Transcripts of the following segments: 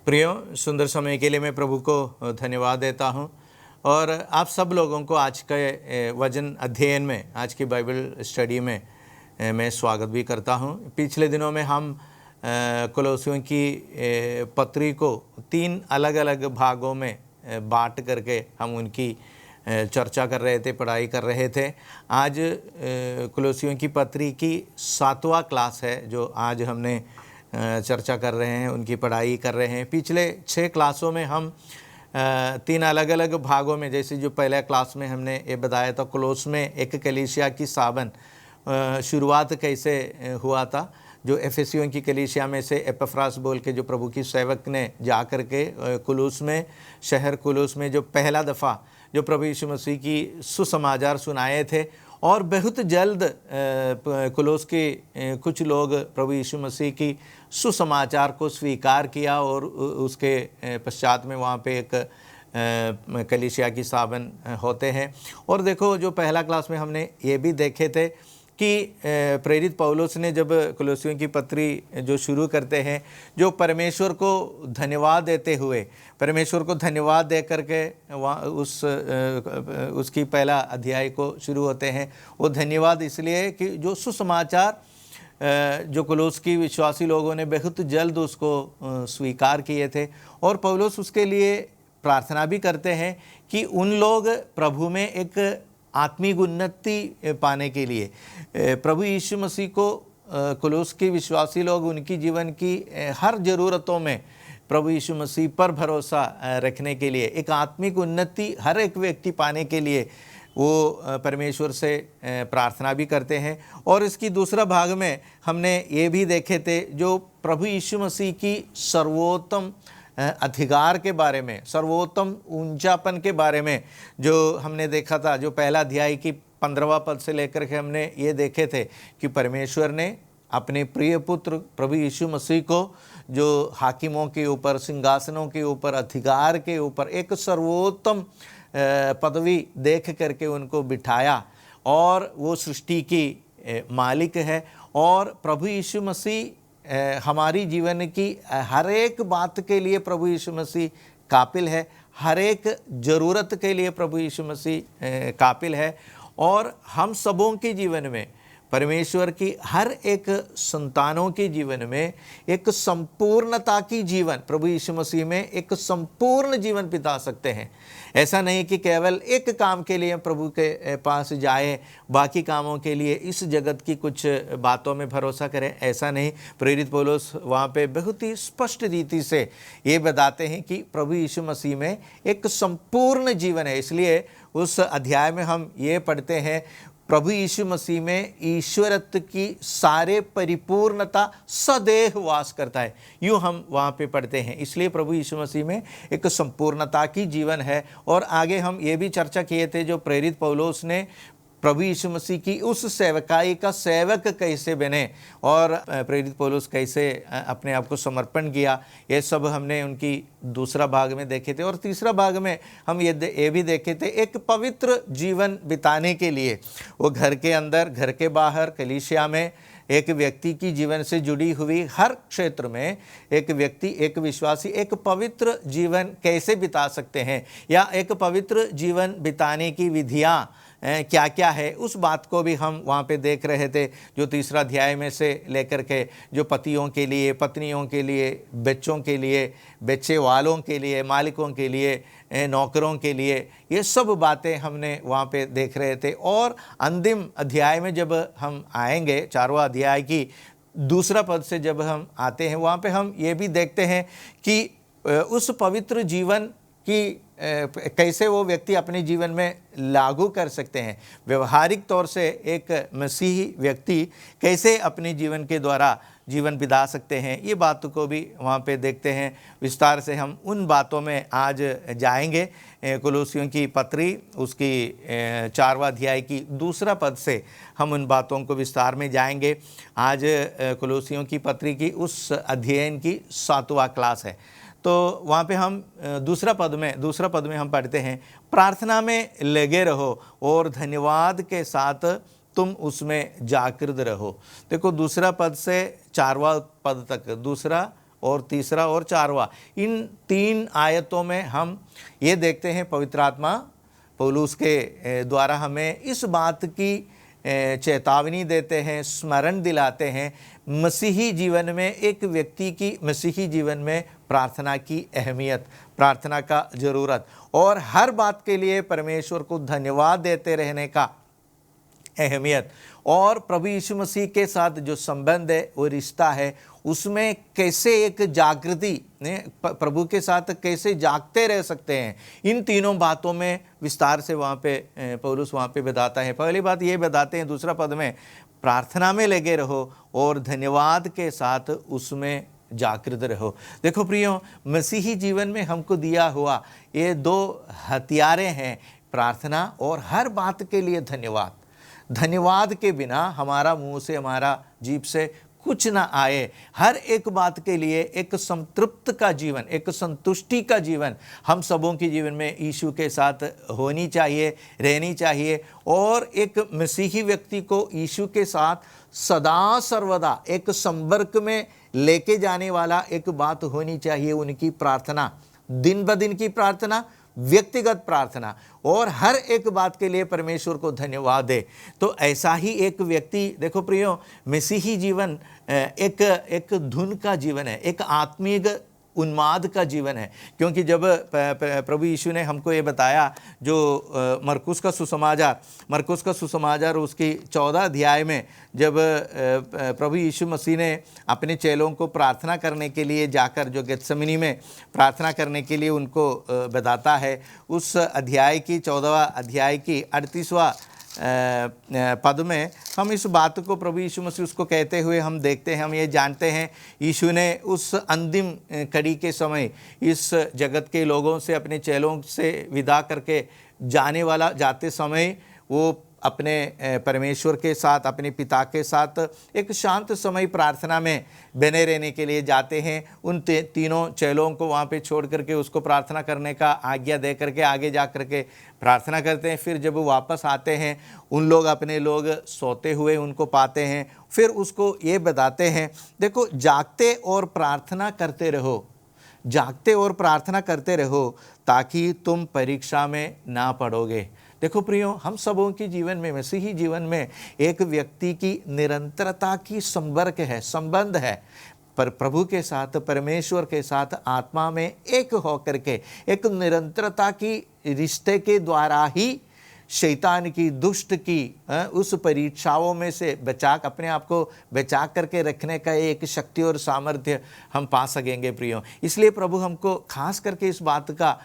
प्रियो, सुंदर समय के लिए मैं प्रभु को धन्यवाद देता हूं और आप सब लोगों को आज के वचन अध्ययन में, आज की बाइबल स्टडी में मैं स्वागत भी करता हूं। पिछले दिनों में हम कोलोसियों की पत्री को 3 अलग अलग भागों में बांट करके हम उनकी चर्चा कर रहे थे, पढ़ाई कर रहे थे। आज कोलोसियों की पत्री की 7वां क्लास है जो आज हमने चर्चा कर रहे हैं, उनकी पढ़ाई कर रहे हैं। पिछले 6 क्लासों में हम 3 अलग अलग भागों में, जैसे जो पहले क्लास में हमने ये बताया था कोलोस में एक कलीसिया की साबन शुरुआत कैसे हुआ था, जो एफेसियों की कलीसिया में से एपफ्रास बोल के जो प्रभु की सेवक ने जा कर के कुलूस में, शहर कुलूस में जो पहला दफ़ा जो प्रभु यीशु मसीह की सुसमाचार सुनाए थे, और बहुत जल्द कुलूस के कुछ लोग प्रभु यीशु मसीह की सुसमाचार को स्वीकार किया और उसके पश्चात में वहाँ पे एक कलीसिया की साबन होते हैं। और देखो, जो पहला क्लास में हमने ये भी देखे थे कि प्रेरित पौलुस ने जब कोलोसियों की पत्री जो शुरू करते हैं, जो परमेश्वर को धन्यवाद देते हुए, परमेश्वर को धन्यवाद दे करके वहाँ उसकी पहला अध्याय को शुरू होते हैं। वो धन्यवाद इसलिए कि जो सुसमाचार जो कोलोस की विश्वासी लोगों ने बहुत जल्द उसको स्वीकार किए थे, और पौलुस उसके लिए प्रार्थना भी करते हैं कि उन लोग प्रभु में एक आत्मिक उन्नति पाने के लिए, प्रभु यीशु मसीह को कोलोस के विश्वासी लोग उनकी जीवन की हर ज़रूरतों में प्रभु यीशु मसीह पर भरोसा रखने के लिए, एक आत्मिक उन्नति हर एक व्यक्ति पाने के लिए वो परमेश्वर से प्रार्थना भी करते हैं। और इसकी दूसरा भाग में हमने ये भी देखे थे जो प्रभु यीशु मसीह की सर्वोत्तम अधिकार के बारे में, सर्वोत्तम ऊंचापन के बारे में जो हमने देखा था। जो पहला अध्याय की 15वां पद से लेकर के हमने ये देखे थे कि परमेश्वर ने अपने प्रिय पुत्र प्रभु यीशु मसीह को जो हाकिमों के ऊपर, सिंहासनों के ऊपर, अधिकार के ऊपर एक सर्वोत्तम पदवी देख करके उनको बिठाया, और वो सृष्टि की मालिक है। और प्रभु यीशु मसीह हमारी जीवन की हर एक बात के लिए प्रभु यीशु मसीह काबिल है, हर एक ज़रूरत के लिए प्रभु यीशु मसीह काबिल है। और हम सबों के जीवन में, परमेश्वर की हर एक संतानों के जीवन में एक संपूर्णता की जीवन, प्रभु यीशु मसीह में एक संपूर्ण जीवन बिता सकते हैं। ऐसा नहीं कि केवल एक काम के लिए प्रभु के पास जाए, बाकी कामों के लिए इस जगत की कुछ बातों में भरोसा करें, ऐसा नहीं। प्रेरित पौलुस वहाँ पे बहुत ही स्पष्ट रीति से ये बताते हैं कि प्रभु यीशु मसीह में एक संपूर्ण जीवन है। इसलिए उस अध्याय में हम ये पढ़ते हैं, प्रभु यीशु मसीह में ईश्वरत्व की सारे परिपूर्णता सदैव वास करता है, यूँ हम वहाँ पे पढ़ते हैं। इसलिए प्रभु यीशु मसीह में एक संपूर्णता की जीवन है। और आगे हम ये भी चर्चा किए थे जो प्रेरित पौलुस ने प्रभु यीशु मसीह की उस सेवकाई का सेवक कैसे बने और प्रेरित पौलुस कैसे अपने आप को समर्पण किया, ये सब हमने उनकी दूसरा भाग में देखे थे। और तीसरा भाग में हम ये भी देखे थे, एक पवित्र जीवन बिताने के लिए वो घर के अंदर, घर के बाहर, कलीसिया में, एक व्यक्ति की जीवन से जुड़ी हुई हर क्षेत्र में एक व्यक्ति, एक विश्वासी एक पवित्र जीवन कैसे बिता सकते हैं, या एक पवित्र जीवन बिताने की विधियाँ क्या क्या है, उस बात को भी हम वहाँ पे देख रहे थे। जो तीसरा अध्याय में से लेकर के जो पतियों के लिए, पत्नियों के लिए, बच्चों के लिए, बच्चे वालों के लिए, मालिकों के लिए, नौकरों के लिए, ये सब बातें हमने वहाँ पे देख रहे थे। और अंतिम अध्याय में जब हम आएंगे, 4वां अध्याय की दूसरा पद से जब हम आते हैं, वहाँ पे हम ये भी देखते हैं कि उस पवित्र जीवन कि कैसे वो व्यक्ति अपने जीवन में लागू कर सकते हैं। व्यवहारिक तौर से एक मसीही व्यक्ति कैसे अपने जीवन के द्वारा जीवन बिता सकते हैं, ये बात को भी वहाँ पे देखते हैं। विस्तार से हम उन बातों में आज जाएंगे। कोलोसियों की पत्री उसकी 4वां अध्याय की दूसरा पद से हम उन बातों को विस्तार में जाएंगे। आज कोलोसियों की पत्री की उस अध्ययन की 7वां क्लास है। तो वहाँ पे हम दूसरा पद में हम पढ़ते हैं, प्रार्थना में लगे रहो और धन्यवाद के साथ तुम उसमें जागृत रहो। देखो, दूसरा पद से 4वां पद तक, दूसरा और तीसरा और चारवा, इन 3 आयतों में हम ये देखते हैं पवित्र आत्मा पौलुस के द्वारा हमें इस बात की चेतावनी देते हैं, स्मरण दिलाते हैं, मसीही जीवन में एक व्यक्ति की मसीही जीवन में प्रार्थना की अहमियत, प्रार्थना का ज़रूरत और हर बात के लिए परमेश्वर को धन्यवाद देते रहने का अहमियत और प्रभु यीशु मसीह के साथ जो संबंध है, वो रिश्ता है, उसमें कैसे एक जागृति प्रभु के साथ कैसे जागते रह सकते हैं, इन तीनों बातों में विस्तार से वहाँ पे पौलुस वहाँ पे बताता है। पहली बात ये बताते हैं दूसरा पद में, प्रार्थना में लगे रहो और धन्यवाद के साथ उसमें जागृत रहो। देखो प्रियो, मसीही जीवन में हमको दिया हुआ ये 2 हथियारें हैं, प्रार्थना और हर बात के लिए धन्यवाद। धन्यवाद के बिना हमारा मुंह से, हमारा जीभ से कुछ ना आए। हर एक बात के लिए एक संतृप्त का जीवन, एक संतुष्टि का जीवन हम सबों के जीवन में यीशु के साथ होनी चाहिए, रहनी चाहिए और एक मसीही व्यक्ति को यीशु के साथ सदा सर्वदा एक संपर्क में लेके जाने वाला एक बात होनी चाहिए, उनकी प्रार्थना, दिन ब दिन की प्रार्थना, व्यक्तिगत प्रार्थना और हर एक बात के लिए परमेश्वर को धन्यवाद दे। तो ऐसा ही एक व्यक्ति, देखो प्रियो, मसीही जीवन एक धुन का जीवन है, एक आत्मिक उन्माद का जीवन है। क्योंकि जब प्रभु यीशु ने हमको ये बताया, जो मरकुस का सुसमाचार उसकी 14 अध्याय में जब प्रभु यीशु मसीह ने अपने चेलों को प्रार्थना करने के लिए जाकर, जो गेत्सेमनी में प्रार्थना करने के लिए उनको बताता है, उस अध्याय की 14वां अध्याय की 38वां पद में हम इस बात को प्रभु यीशु मसीह उसको कहते हुए हम देखते हैं, हम ये जानते हैं, यीशु ने उस अंतिम कड़ी के समय इस जगत के लोगों से, अपने चेलों से विदा करके जाते समय वो अपने परमेश्वर के साथ, अपने पिता के साथ एक शांत समय प्रार्थना में बने रहने के लिए जाते हैं। उन तीनों चेलों को वहाँ पे छोड़ करके उसको प्रार्थना करने का आज्ञा दे करके आगे जा करके प्रार्थना करते हैं। फिर जब वो वापस आते हैं, अपने लोग सोते हुए उनको पाते हैं। फिर उसको ये बताते हैं, देखो, जागते और प्रार्थना करते रहो, जागते और प्रार्थना करते रहो ताकि तुम परीक्षा में ना पड़ोगे। देखो प्रियो, हम सबों की जीवन में, मसीही जीवन में एक व्यक्ति की निरंतरता की संबंध है पर प्रभु के साथ, परमेश्वर के साथ आत्मा में एक होकर के एक निरंतरता की रिश्ते के द्वारा ही शैतान की, दुष्ट की उस परीक्षाओं में से अपने आप को बचा करके रखने का एक शक्ति और सामर्थ्य हम पा सकेंगे प्रियो। इसलिए प्रभु हमको खास करके इस बात का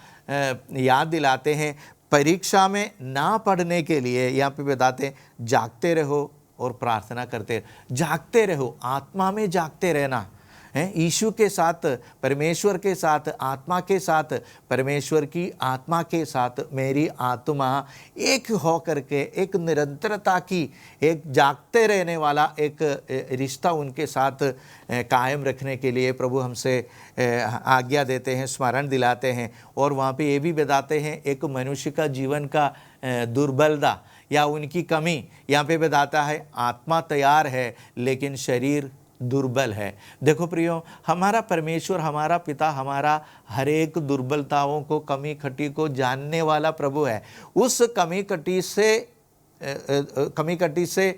याद दिलाते हैं, परीक्षा में ना पढ़ने के लिए यहाँ पे बताते हैं, जागते रहो और प्रार्थना करते, जागते रहो, आत्मा में जागते रहना है, यीशु के साथ, परमेश्वर के साथ, आत्मा के साथ, परमेश्वर की आत्मा के साथ मेरी आत्मा एक हो करके एक निरंतरता की, एक जागते रहने वाला एक रिश्ता उनके साथ कायम रखने के लिए प्रभु हमसे आज्ञा देते हैं, स्मरण दिलाते हैं। और वहाँ पे ये भी बताते हैं, एक मनुष्य का जीवन का दुर्बलता या उनकी कमी, यहाँ पे बताता है, आत्मा तैयार है लेकिन शरीर दुर्बल है। देखो प्रियो, हमारा परमेश्वर, हमारा पिता, हमारा हर एक दुर्बलताओं को, कमी खटी को जानने वाला प्रभु है। उस कमी कटी से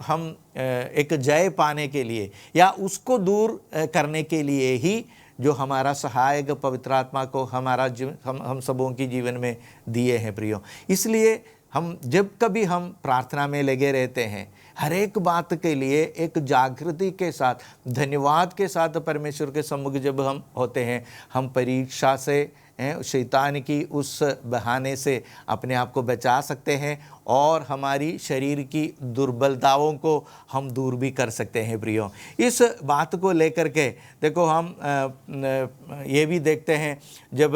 हम एक जय पाने के लिए या उसको दूर करने के लिए ही जो हमारा सहायक पवित्र आत्मा को हम सबों की जीवन में दिए हैं प्रियो। इसलिए जब कभी हम प्रार्थना में लगे रहते हैं, हर एक बात के लिए एक जागृति के साथ, धन्यवाद के साथ परमेश्वर के सम्मुख जब हम होते हैं, हम परीक्षा से, शैतान की उस बहाने से अपने आप को बचा सकते हैं और हमारी शरीर की दुर्बलताओं को हम दूर भी कर सकते हैं प्रियो। इस बात को लेकर के देखो, हम ये भी देखते हैं, जब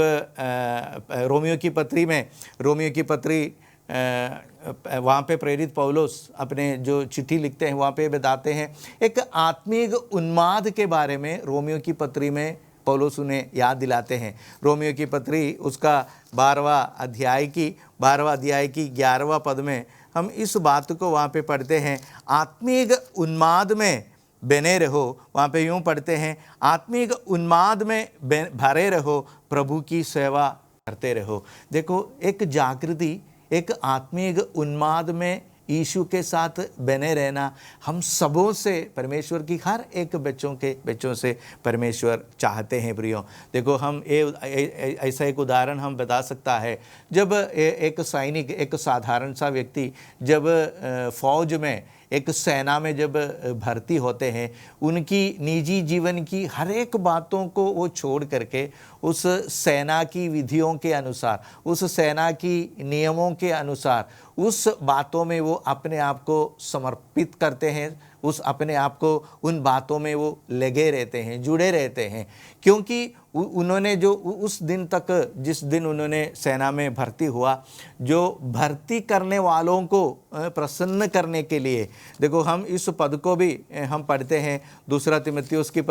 रोमियो की पत्री वहाँ पे प्रेरित पौलुस अपने जो चिट्ठी लिखते हैं, वहाँ पे बताते हैं एक आत्मिक उन्माद के बारे में। रोमियो की पत्री में पौलुस उन्हें याद दिलाते हैं। रोमियो की पत्री उसका 12वां अध्याय की 11वां पद में हम इस बात को वहाँ पे पढ़ते हैं, आत्मिक उन्माद में बने रहो। वहाँ पे यूँ पढ़ते हैं, आत्मिक उन्माद में भरे रहो, प्रभु की सेवा करते रहो। देखो, एक जागृति, एक आत्मिक उन्माद में यीशु के साथ बने रहना हम सबों से, परमेश्वर की हर एक बच्चों से परमेश्वर चाहते हैं प्रियो। देखो, हम ऐसा एक उदाहरण हम बता सकता है, जब एक सैनिक, एक साधारण सा व्यक्ति जब फौज में, एक सेना में जब भर्ती होते हैं, उनकी निजी जीवन की हर एक बातों को वो छोड़ करके उस सेना की विधियों के अनुसार, उस सेना की नियमों के अनुसार, उस बातों में वो अपने आप को समर्पित करते हैं, उस अपने आप को उन बातों में वो लगे रहते हैं, जुड़े रहते हैं। क्योंकि उन्होंने जो उस दिन तक, जिस दिन उन्होंने सेना में भर्ती हुआ, जो भर्ती करने वालों को प्रसन्न करने के लिए, देखो हम इस पद को भी हम पढ़ते हैं दूसरा तीमुथियुस की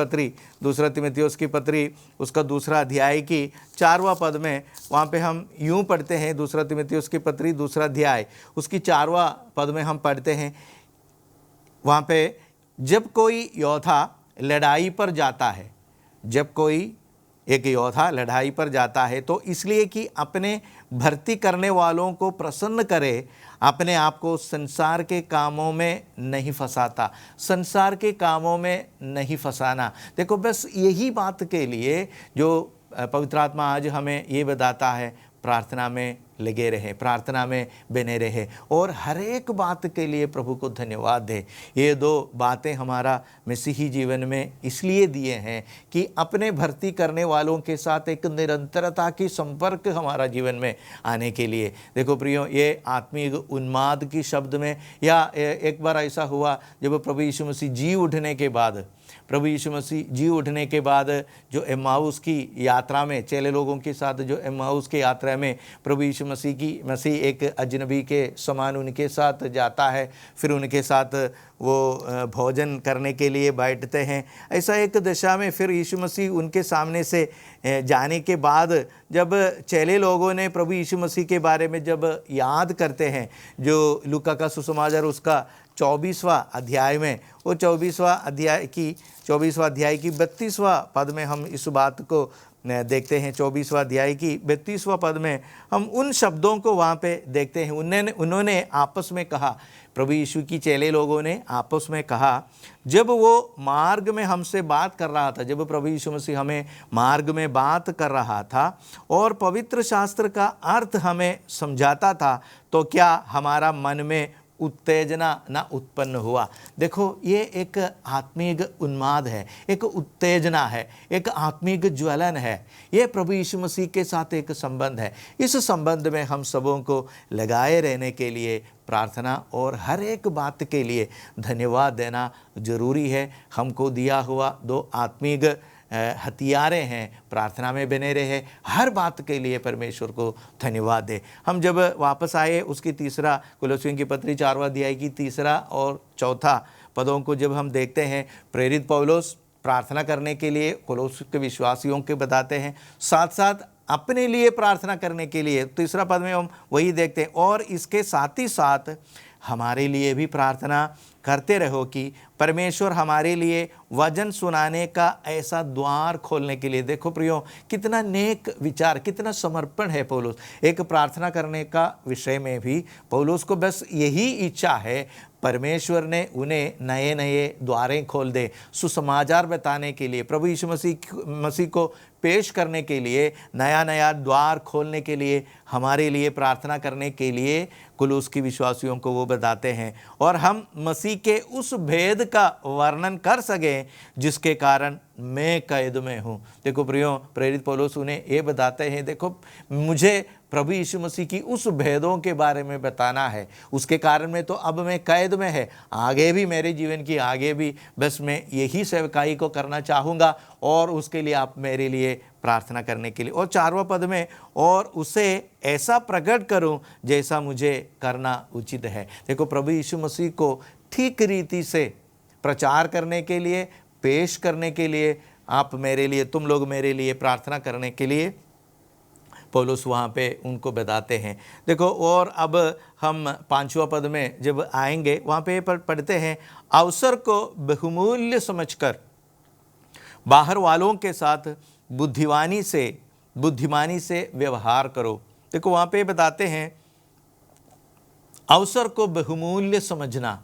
पत्री उसका दूसरा अध्याय की 4वां पद में। वहाँ पे हम यूँ पढ़ते हैं, दूसरा तीमुथियुस की पत्री दूसरा अध्याय उसकी 4वां पद में हम पढ़ते हैं, वहाँ पे, जब कोई योद्धा लड़ाई पर जाता है, जब कोई एक योद्धा लड़ाई पर जाता है तो इसलिए कि अपने भर्ती करने वालों को प्रसन्न करे, अपने आप को संसार के कामों में नहीं फंसाता। संसार के कामों में नहीं फंसाना, देखो बस यही बात के लिए जो पवित्र आत्मा आज हमें ये बताता है, प्रार्थना में लगे रहे, प्रार्थना में बने रहे और हर एक बात के लिए प्रभु को धन्यवाद दे। ये 2 बातें हमारा मसीही जीवन में इसलिए दिए हैं कि अपने भर्ती करने वालों के साथ एक निरंतरता की संपर्क हमारा जीवन में आने के लिए। देखो प्रियो, ये आत्मिक उन्माद की शब्द में, या एक बार ऐसा हुआ जब प्रभु यीशु मसीह जी उठने के बाद जो एम्माउस की यात्रा में, चेले लोगों के साथ जो एम्माउस की यात्रा में प्रभु यीशु मसीह एक अजनबी के समान उनके साथ जाता है, फिर उनके साथ वो भोजन करने के लिए बैठते हैं। ऐसा एक दशा में फिर यीशु मसीह उनके सामने से जाने के बाद जब चेले लोगों ने प्रभु यीशु मसीह के बारे में जब याद करते हैं, जो लूका का सुसमाचार उसका 24वां अध्याय में, वो 24वां अध्याय की 32वां पद में हम इस बात को देखते हैं। 24वां अध्याय की 32वां पद में हम उन शब्दों को वहाँ पे देखते हैं। उन्होंने आपस में कहा, प्रभु यीशु की चेले लोगों ने आपस में कहा, जब वो मार्ग में हमसे बात कर रहा था, जब प्रभु यीशु मसीह हमें मार्ग में बात कर रहा था और पवित्र शास्त्र का अर्थ हमें समझाता था, तो क्या हमारा मन में उत्तेजना ना उत्पन्न हुआ। देखो, ये एक आत्मिक उन्माद है, एक उत्तेजना है, एक आत्मिक ज्वलन है। ये प्रभु यीशु मसीह के साथ एक संबंध है। इस संबंध में हम सबों को लगाए रहने के लिए प्रार्थना और हर एक बात के लिए धन्यवाद देना जरूरी है। हमको दिया हुआ 2 आत्मिक हथियारें हैं, प्रार्थना में बने रहे, हर बात के लिए परमेश्वर को धन्यवाद दे। हम जब वापस आए उसकी तीसरा, कुलोसियों की पत्री 4वां अध्याय की 3 और 4 पदों को जब हम देखते हैं, प्रेरित पौलुस प्रार्थना करने के लिए कुलोस के विश्वासियों के बताते हैं, साथ साथ अपने लिए प्रार्थना करने के लिए 3 पद में हम वही देखते हैं, और इसके साथ ही साथ हमारे लिए भी प्रार्थना करते रहो कि परमेश्वर हमारे लिए वचन सुनाने का ऐसा द्वार खोलने के लिए। देखो प्रियो, कितना नेक विचार, कितना समर्पण है पौलुस। एक प्रार्थना करने का विषय में भी पौलुस को बस यही इच्छा है, परमेश्वर ने उन्हें नए नए द्वारें खोल दे, सुसमाचार बताने के लिए, प्रभु यीशु मसीह को पेश करने के लिए, नया नया द्वार खोलने के लिए, हमारे लिए प्रार्थना करने के लिए कुलूस की विश्वासियों को वो बताते हैं, और हम मसीह के उस भेद का वर्णन कर सकें जिसके कारण मैं कैद में हूँ। देखो प्रियो, प्रेरित पौलुस उन्हें ये बताते हैं, देखो मुझे प्रभु यीशु मसीह की उस भेदों के बारे में बताना है, उसके कारण में तो अब मैं कैद में है, आगे भी मेरे जीवन की आगे भी बस मैं यही सेवकाई को करना चाहूँगा, और उसके लिए आप मेरे लिए प्रार्थना करने के लिए। और 4वां पद में, और उसे ऐसा प्रकट करूं जैसा मुझे करना उचित है। देखो, प्रभु यीशु मसीह को ठीक रीति से प्रचार करने के लिए, पेश करने के लिए, आप मेरे लिए, तुम लोग मेरे लिए प्रार्थना करने के लिए पौलुस वहाँ पे उनको बताते हैं। देखो, और अब हम 5वां पद में जब आएंगे वहाँ पे पढ़ते हैं, अवसर को बहुमूल्य समझकर बाहर वालों के साथ बुद्धिमानी से व्यवहार करो। देखो, वहाँ पे बताते हैं अवसर को बहुमूल्य समझना।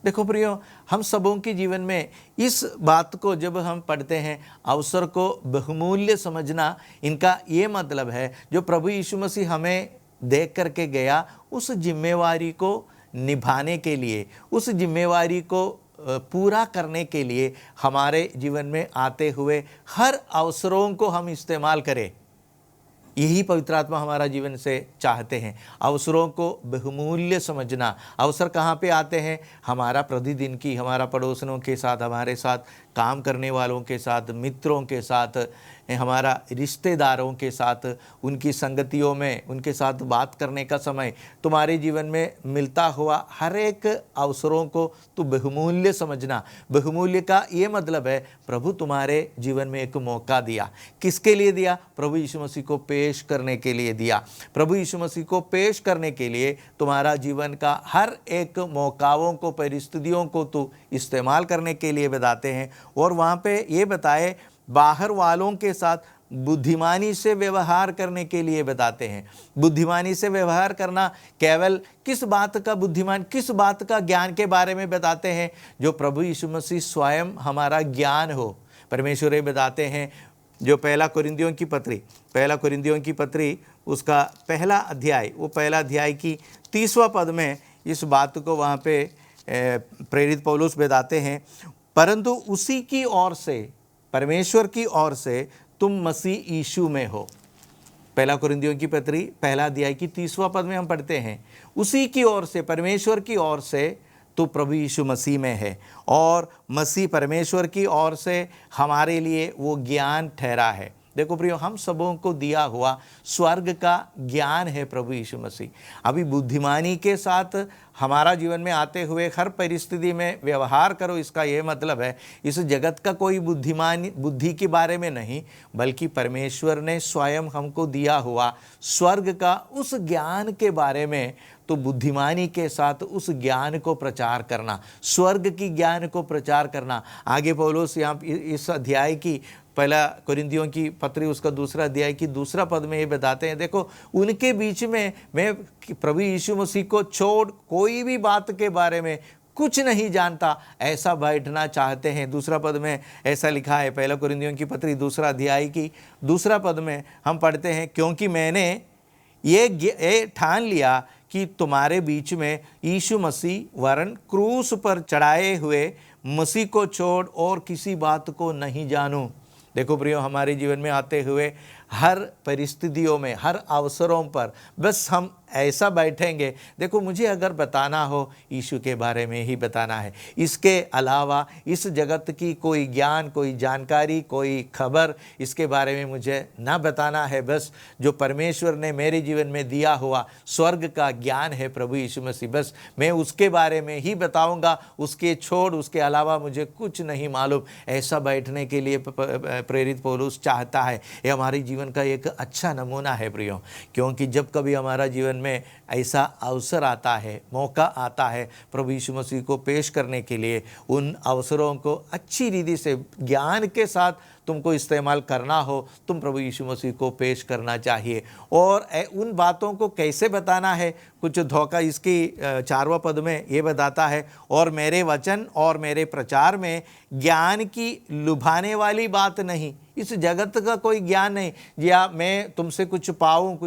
देखो प्रियो, हम सबों के जीवन में इस बात को जब हम पढ़ते हैं, अवसर को बहुमूल्य समझना, इनका ये मतलब है जो प्रभु यीशु मसीह हमें देख करके गया, उस जिम्मेवारी को निभाने के लिए, उस जिम्मेवारी को पूरा करने के लिए हमारे जीवन में आते हुए हर अवसरों को हम इस्तेमाल करें। यही पवित्र आत्मा हमारा जीवन से चाहते हैं, अवसरों को बहुमूल्य समझना। अवसर कहाँ पे आते हैं? हमारा प्रतिदिन की, हमारा पड़ोसनों के साथ, हमारे साथ काम करने वालों के साथ, मित्रों के साथ, हमारा रिश्तेदारों के साथ, उनकी संगतियों में उनके साथ बात करने का समय, तुम्हारे जीवन में मिलता हुआ हर एक अवसरों को तो बहुमूल्य समझना। बहुमूल्य का ये मतलब है प्रभु तुम्हारे जीवन में एक मौका दिया। किसके लिए दिया? प्रभु यीशु मसीह को पेश करने के लिए दिया। प्रभु यीशु मसीह को पेश करने के लिए तुम्हारा जीवन का हर एक मौकाओं को, परिस्थितियों को तो इस्तेमाल करने के लिए बताते हैं। और वहाँ पे ये बताए बाहर वालों के साथ बुद्धिमानी से व्यवहार करने के लिए बताते हैं। बुद्धिमानी से व्यवहार करना केवल किस बात का बुद्धिमान, किस बात का ज्ञान के बारे में बताते हैं? जो प्रभु यीशु मसीह स्वयं हमारा ज्ञान हो। परमेश्वर ये बताते हैं, जो पहला कुरिन्थियों की पत्री उसका पहला अध्याय, वो पहला अध्याय की 30वां पद में इस बात को वहाँ पे प्रेरित पौलुस बताते हैं, परंतु उसी की ओर से, परमेश्वर की ओर से तुम मसीह यीशु में हो। पहला कुरिन्थियों की पत्री पहला अध्याय की 30वां पद में हम पढ़ते हैं, उसी की ओर से, परमेश्वर की ओर से तो प्रभु यीशु मसीह में है, और मसीह परमेश्वर की ओर से हमारे लिए वो ज्ञान ठहरा है। देखो प्रियो, हम सबों को दिया हुआ स्वर्ग का ज्ञान है प्रभु यीशु मसीह। अभी बुद्धिमानी के साथ हमारा जीवन में आते हुए हर परिस्थिति में व्यवहार करो, इसका ये मतलब है इस जगत का कोई बुद्धि के बारे में नहीं, बल्कि परमेश्वर ने स्वयं हमको दिया हुआ स्वर्ग का उस ज्ञान के बारे में। तो बुद्धिमानी के साथ उस ज्ञान को प्रचार करना, स्वर्ग की ज्ञान को प्रचार करना। आगे पौलुस यहाँ इस अध्याय की, पहला कुरिन्थियों की पत्री उसका दूसरा अध्याय की दूसरा पद में ये बताते हैं, देखो उनके बीच में मैं प्रभु यीशु मसीह को छोड़ कोई भी बात के बारे में कुछ नहीं जानता, ऐसा बैठना चाहते हैं। दूसरा पद में ऐसा लिखा है, पहला कुरिन्थियों की पत्री दूसरा अध्याय की दूसरा पद में हम पढ़ते हैं, क्योंकि मैंने ये ठान लिया कि तुम्हारे बीच में यीशु मसीह वरन क्रूस पर चढ़ाए हुए मसीह को छोड़ और किसी बात को नहीं जानूं। देखो प्रियो, हमारे जीवन में आते हुए हर परिस्थितियों में, हर अवसरों पर बस हम ऐसा बैठेंगे, देखो मुझे अगर बताना हो यीशु के बारे में ही बताना है, इसके अलावा इस जगत की कोई ज्ञान, कोई जानकारी, कोई खबर इसके बारे में मुझे ना बताना है। बस जो परमेश्वर ने मेरे जीवन में दिया हुआ स्वर्ग का ज्ञान है प्रभु यीशु मसीह, बस मैं उसके बारे में ही बताऊंगा, उसके छोड़ उसके अलावा मुझे कुछ नहीं मालूम। ऐसा बैठने के लिए प्रेरित पौलुस चाहता है। ये हमारे जीवन का एक अच्छा नमूना है प्रियो, क्योंकि जब कभी हमारा जीवन में ऐसा अवसर आता है, मौका आता है प्रभु यीशु मसीह को पेश करने के लिए, उन अवसरों को अच्छी रीति से ज्ञान के साथ तुमको इस्तेमाल करना हो, तुम प्रभु यीशु मसीह को पेश करना चाहिए। और उन बातों को कैसे बताना है, कुछ धोखा इसकी 4वां पद में ये बताता है, और मेरे वचन और मेरे प्रचार में ज्ञान की लुभाने वाली बात नहीं, इस जगत का कोई ज्ञान नहीं, या मैं तुमसे कुछ पाऊँ,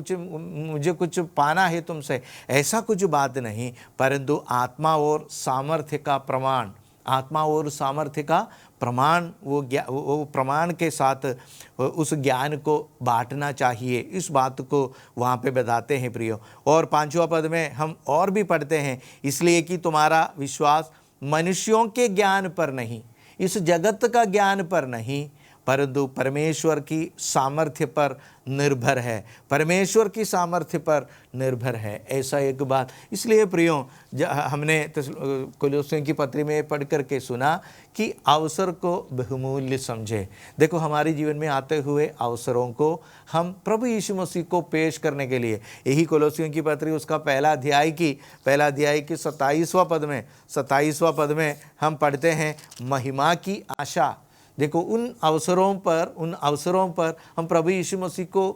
मुझे कुछ पाना है तुमसे, ऐसा कुछ बात नहीं, परंतु आत्मा और सामर्थ्य का प्रमाण, आत्मा और सामर्थ्य का प्रमाण, वो प्रमाण के साथ उस ज्ञान को बांटना चाहिए। इस बात को वहाँ पे बताते हैं प्रियो। और 5वां पद में हम और भी पढ़ते हैं, इसलिए कि तुम्हारा विश्वास मनुष्यों के ज्ञान पर नहीं, इस जगत का ज्ञान पर नहीं, परंतु परमेश्वर की सामर्थ्य पर निर्भर है, परमेश्वर की सामर्थ्य पर निर्भर है। ऐसा एक बात, इसलिए प्रियो हमने कोलोसियों की पत्री में पढ़ करके सुना कि अवसर को बहुमूल्य समझे। देखो हमारे जीवन में आते हुए अवसरों को हम प्रभु यीशु मसीह को पेश करने के लिए, यही कोलोसियों की पत्री उसका पहला अध्याय की 27वां पद में हम पढ़ते हैं, महिमा की आशा। देखो उन अवसरों पर हम प्रभु यीशु मसीह को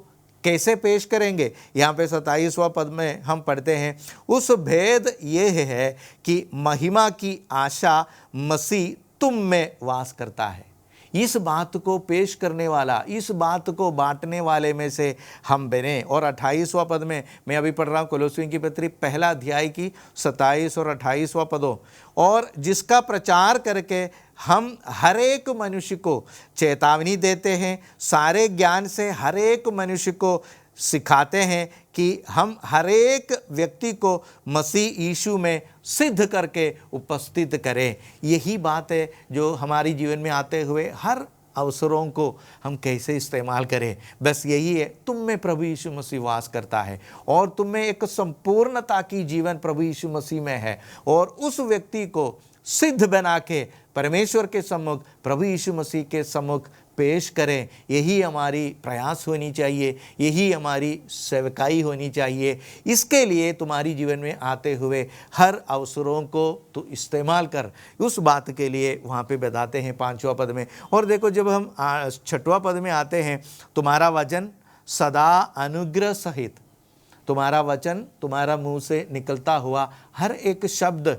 कैसे पेश करेंगे। यहाँ पे 27वां पद में हम पढ़ते हैं, उस भेद ये है कि महिमा की आशा मसीह तुम में वास करता है। इस बात को पेश करने वाला, इस बात को बांटने वाले में से हम बने। और 28वां पद में मैं अभी पढ़ रहा हूँ कोलोसियों की पत्री पहला अध्याय की 27 और 28वां पदों, और जिसका प्रचार करके हम हर एक मनुष्य को चेतावनी देते हैं, सारे ज्ञान से हर एक मनुष्य को सिखाते हैं कि हम हर एक व्यक्ति को मसीह यीशु में सिद्ध करके उपस्थित करें। यही बात है जो हमारी जीवन में आते हुए हर अवसरों को हम कैसे इस्तेमाल करें। बस यही है, तुम में प्रभु यीशु मसीह वास करता है और तुम में एक संपूर्णता की जीवन प्रभु यीशु मसीह में है, और उस व्यक्ति को सिद्ध बना के परमेश्वर के सम्मुख, प्रभु यीशु मसीह के सम्मुख पेश करें। यही हमारी प्रयास होनी चाहिए, यही हमारी सेवकाई होनी चाहिए। इसके लिए तुम्हारी जीवन में आते हुए हर अवसरों को तो इस्तेमाल कर, उस बात के लिए वहाँ पे बताते हैं 5वां पद में। और देखो जब हम 6वां पद में आते हैं, तुम्हारा वचन सदा अनुग्रह सहित, तुम्हारा वचन, तुम्हारा मुँह से निकलता हुआ हर एक शब्द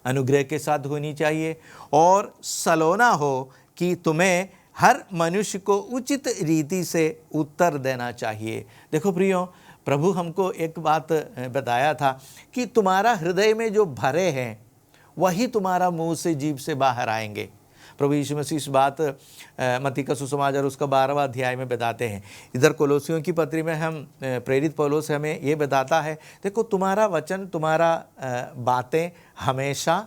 अनुग्रह के साथ होनी चाहिए, और सलोना हो कि तुम्हें हर मनुष्य को उचित रीति से उत्तर देना चाहिए। देखो प्रियो, प्रभु हमको एक बात बताया था कि तुम्हारा हृदय में जो भरे हैं वही तुम्हारा मुंह से, जीभ से बाहर आएंगे। प्रभु यीशु मसीह इस बात मत्ती का सुसमाचार उसका 12वां अध्याय में बताते हैं। इधर कोलोसियों की पत्री में हम प्रेरित पौलुस हमें ये बताता है, देखो तुम्हारा वचन, तुम्हारा बातें हमेशा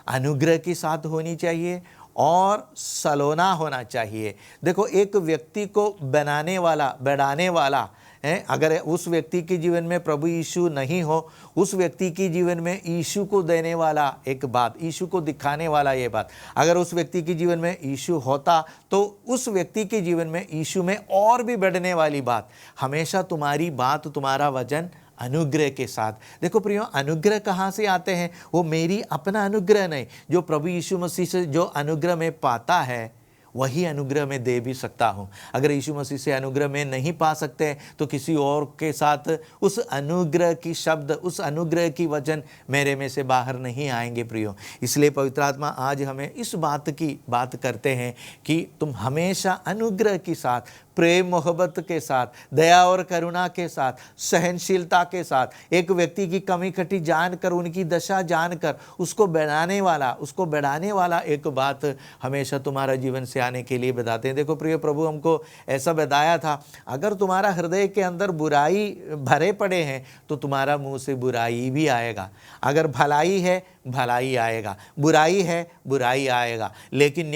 अनुग्रह के साथ होनी चाहिए और सलोना होना चाहिए। देखो एक व्यक्ति को बनाने वाला, बढ़ाने वाला है, अगर उस व्यक्ति के जीवन में प्रभु यीशु नहीं हो, उस व्यक्ति के जीवन में यीशु को देने वाला एक बात, यीशु को दिखाने वाला ये बात, अगर उस व्यक्ति के जीवन में यीशु होता तो उस व्यक्ति के जीवन में यीशु में और भी बढ़ने वाली बात। हमेशा तुम्हारी बात, तुम्हारा वचन अनुग्रह के साथ। देखो प्रियो, अनुग्रह कहाँ से आते हैं? वो मेरी अपना अनुग्रह नहीं, जो प्रभु यीशु मसीह से जो अनुग्रह में पाता है वही अनुग्रह में दे भी सकता हूँ। अगर यीशु मसीह से अनुग्रह में नहीं पा सकते तो किसी और के साथ उस अनुग्रह की शब्द, उस अनुग्रह की वचन मेरे में से बाहर नहीं आएंगे प्रियो। इसलिए पवित्र आत्मा आज हमें इस बात की बात करते हैं कि तुम हमेशा अनुग्रह के साथ, प्रेम मोहब्बत के साथ, दया और करुणा के साथ, सहनशीलता के साथ, एक व्यक्ति की कमी खटी जानकर, उनकी दशा जानकर उसको बढ़ाने वाला एक बात हमेशा तुम्हारा जीवन से आने के लिए बताते हैं। देखो प्रिय, प्रभु हमको ऐसा बताया था, अगर तुम्हारा हृदय के अंदर बुराई भरे पड़े हैं तो तुम्हारा मुंह से बुराई भी आएगा। अगर भलाई है, भलाई आएगा, बुराई है, बुराई आएगा। लेकिन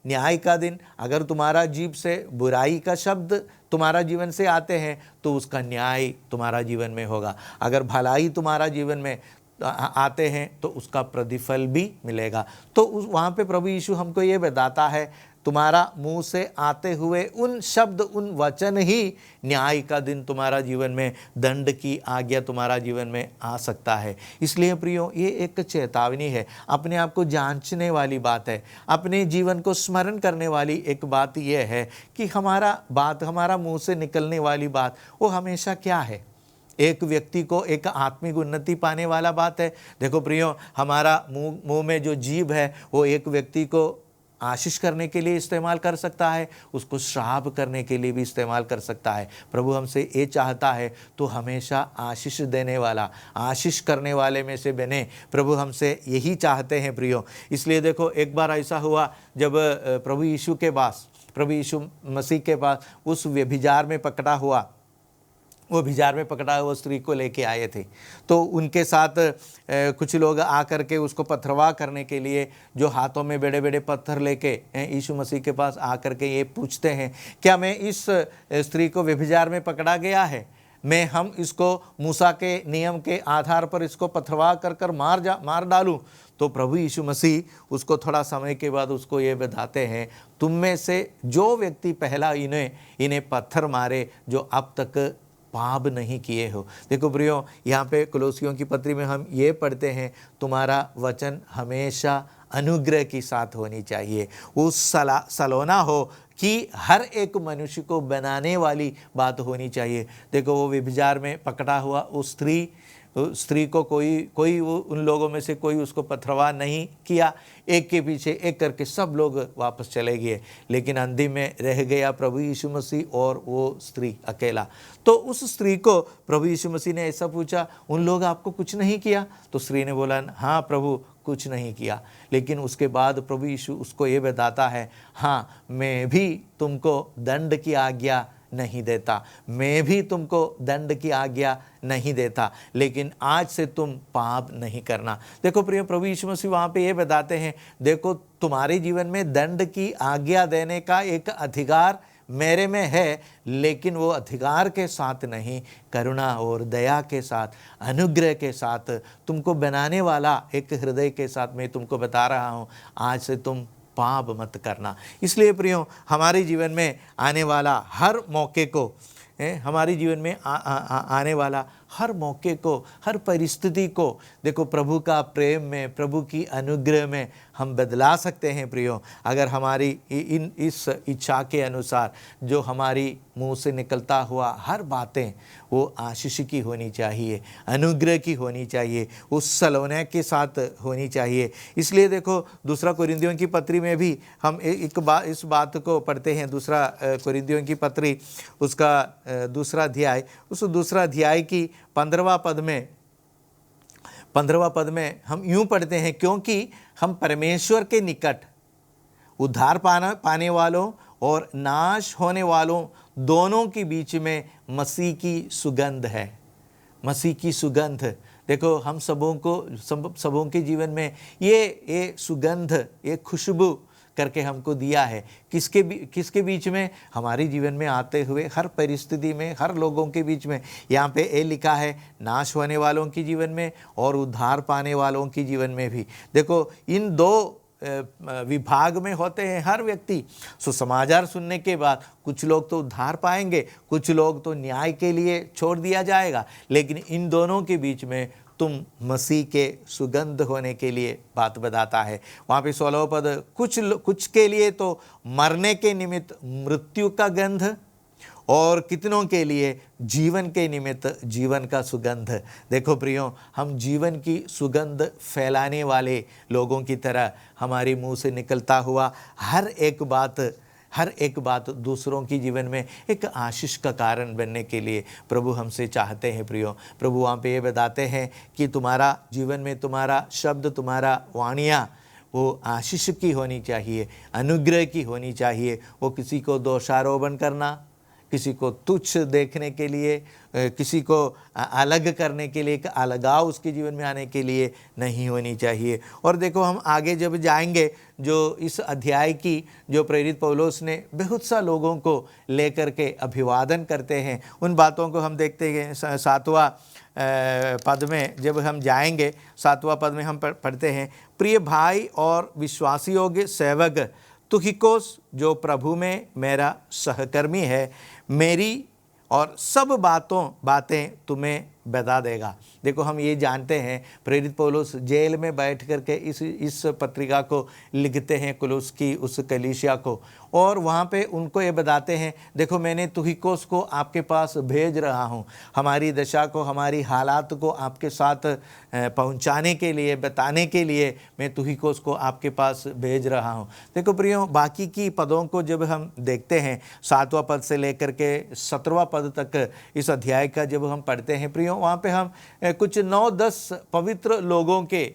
न्याय का दिन अगर तुम्हारा जीभ से बुराई का शब्द तुम्हारा जीवन से आते हैं तो उसका न्याय तुम्हारा जीवन में होगा। अगर भलाई तुम्हारा जीवन में आते हैं तो उसका प्रतिफल भी मिलेगा। तो वहाँ पे प्रभु यीशु हमको ये बताता है, तुम्हारा मुंह से आते हुए उन शब्द, उन वचन ही न्याय का दिन तुम्हारा जीवन में, दंड की आज्ञा तुम्हारा जीवन में आ सकता है। इसलिए प्रियो, ये एक चेतावनी है, अपने आप को जांचने वाली बात है, अपने जीवन को स्मरण करने वाली एक बात यह है कि हमारा मुंह से निकलने वाली बात वो हमेशा क्या है? एक व्यक्ति को एक आत्मिक उन्नति पाने वाला बात है। देखो प्रियो, हमारा मुंह में जो जीभ है वो एक व्यक्ति को आशीष करने के लिए इस्तेमाल कर सकता है, उसको श्राप करने के लिए भी इस्तेमाल कर सकता है। प्रभु हमसे ये चाहता है तो हमेशा आशीष देने वाला, आशीष करने वाले में से बने। प्रभु हमसे यही चाहते हैं प्रियो। इसलिए देखो, एक बार ऐसा हुआ जब प्रभु यीशु मसीह के पास उस व्यभिचार में पकड़ा हुआ वो भिजार में पकड़ा हुआ स्त्री को लेके आए थे। तो उनके साथ कुछ लोग आकर के उसको पथरवाह करने के लिए जो हाथों में बड़े बड़े पत्थर लेके यीशु मसीह के पास आकर के ये पूछते हैं, क्या मैं इस स्त्री को व्यभिचार में पकड़ा गया है? मैं हम इसको मूसा के नियम के आधार पर इसको पथरवाह कर कर मार डालूं? तो प्रभु यीशु मसीह उसको थोड़ा समय के बाद उसको ये बताते हैं, तुम में से जो व्यक्ति पहला इन्हें पत्थर मारे जो अब तक पाप नहीं किए हो। देखो प्रियो, यहाँ पे कुलोसियों की पत्री में हम ये पढ़ते हैं, तुम्हारा वचन हमेशा अनुग्रह के साथ होनी चाहिए, वो सलोना हो कि हर एक मनुष्य को बनाने वाली बात होनी चाहिए। देखो वो व्यभिचार में पकड़ा हुआ उस स्त्री को कोई वो उन लोगों में से कोई उसको पथरवाह नहीं किया, एक के पीछे एक करके सब लोग वापस चले गए, लेकिन अंतिम में रह गया प्रभु यीशु मसीह और वो स्त्री अकेला। तो उस स्त्री को प्रभु यीशु मसीह ने ऐसा पूछा, उन लोग आपको कुछ नहीं किया? तो स्त्री ने बोला, हाँ प्रभु, कुछ नहीं किया। लेकिन उसके बाद प्रभु यीशु उसको ये बताता है, हाँ मैं भी तुमको दंड की आज्ञा नहीं देता, मैं भी तुमको दंड की आज्ञा नहीं देता, लेकिन आज से तुम पाप नहीं करना। देखो प्रिय, प्रभु यीशु मसीह वहाँ पे ये बताते हैं, देखो तुम्हारे जीवन में दंड की आज्ञा देने का एक अधिकार मेरे में है, लेकिन वो अधिकार के साथ नहीं, करुणा और दया के साथ, अनुग्रह के साथ, तुमको बनाने वाला एक हृदय के साथ मैं तुमको बता रहा हूँ, आज से तुम पाप मत करना। इसलिए प्रियो, हमारे जीवन में आने वाला हर मौके को, हमारे जीवन में आने वाला हर मौके को, हर परिस्थिति को, देखो प्रभु का प्रेम में, प्रभु की अनुग्रह में हम बदला सकते हैं प्रियो। अगर हमारी इस इच्छा के अनुसार जो हमारी मुंह से निकलता हुआ हर बातें वो आशीष की होनी चाहिए, अनुग्रह की होनी चाहिए, उस सलोने के साथ होनी चाहिए। इसलिए देखो दूसरा कुरिन्थियों की पत्री में भी हम इस बात को पढ़ते हैं। दूसरा कुरिन्थियों की पत्री उसका दूसरा अध्याय, उस दूसरा अध्याय की 15वां पद में हम यूं पढ़ते हैं, क्योंकि हम परमेश्वर के निकट उद्धार पाने वालों और नाश होने वालों दोनों के बीच में मसीह की सुगंध है। मसीह की सुगंध, देखो हम सबों के जीवन में ये सुगंध, ये खुशबू करके हमको दिया है। किसके बीच में? हमारे जीवन में आते हुए हर परिस्थिति में, हर लोगों के बीच में। यहाँ पे ये लिखा है, नाश होने वालों के जीवन में और उद्धार पाने वालों के जीवन में भी। देखो इन दो विभाग में होते हैं हर व्यक्ति। सुसमाचार सुनने के बाद कुछ लोग तो उद्धार पाएंगे, कुछ लोग तो न्याय के लिए छोड़ दिया जाएगा, लेकिन इन दोनों के बीच में तुम मसीह के सुगंध होने के लिए बात बताता है। वहाँ पे 16वां पद, कुछ के लिए तो मरने के निमित्त मृत्यु का गंध और कितनों के लिए जीवन के निमित्त जीवन का सुगंध। देखो प्रियो, हम जीवन की सुगंध फैलाने वाले लोगों की तरह हमारे मुंह से निकलता हुआ हर एक बात दूसरों की जीवन में एक आशीष का कारण बनने के लिए प्रभु हमसे चाहते हैं प्रियो। प्रभु वहाँ पे ये बताते हैं कि तुम्हारा जीवन में तुम्हारा शब्द, तुम्हारा वाणियाँ वो आशीष की होनी चाहिए, अनुग्रह की होनी चाहिए। वो किसी को दोषारोपण करना, किसी को तुच्छ देखने के लिए, किसी को अलग करने के लिए, अलगाव उसके जीवन में आने के लिए नहीं होनी चाहिए। और देखो हम आगे जब जाएंगे, जो इस अध्याय की जो प्रेरित पौलुस ने बहुत सा लोगों को लेकर के अभिवादन करते हैं, उन बातों को हम देखते हैं। 7वां पद में जब हम जाएंगे, 7वां पद में हम पढ़ते हैं, प्रिय भाई और विश्वासी योग्य सेवक तुखिकोस, जो प्रभु में मेरा सहकर्मी है, मेरी और सब बातें तुम्हें बता देगा। देखो हम ये जानते हैं, प्रेरित पौलुस जेल में बैठ करके इस पत्रिका को लिखते हैं कुलुस की उस कलीसिया को, और वहाँ पे उनको ये बताते हैं, देखो मैंने तुहिकोस को आपके पास भेज रहा हूँ, हमारी दशा को, हमारी हालात को आपके साथ पहुँचाने के लिए, बताने के लिए मैं तुहिकोस को आपके पास भेज रहा हूँ। देखो प्रियो, बाकी की पदों को जब हम देखते हैं, 7वां पद से लेकर के 17वां पद तक इस अध्याय का जब हम पढ़ते हैं प्रियो, वहाँ पे हम कुछ 9-10 पवित्र लोगों के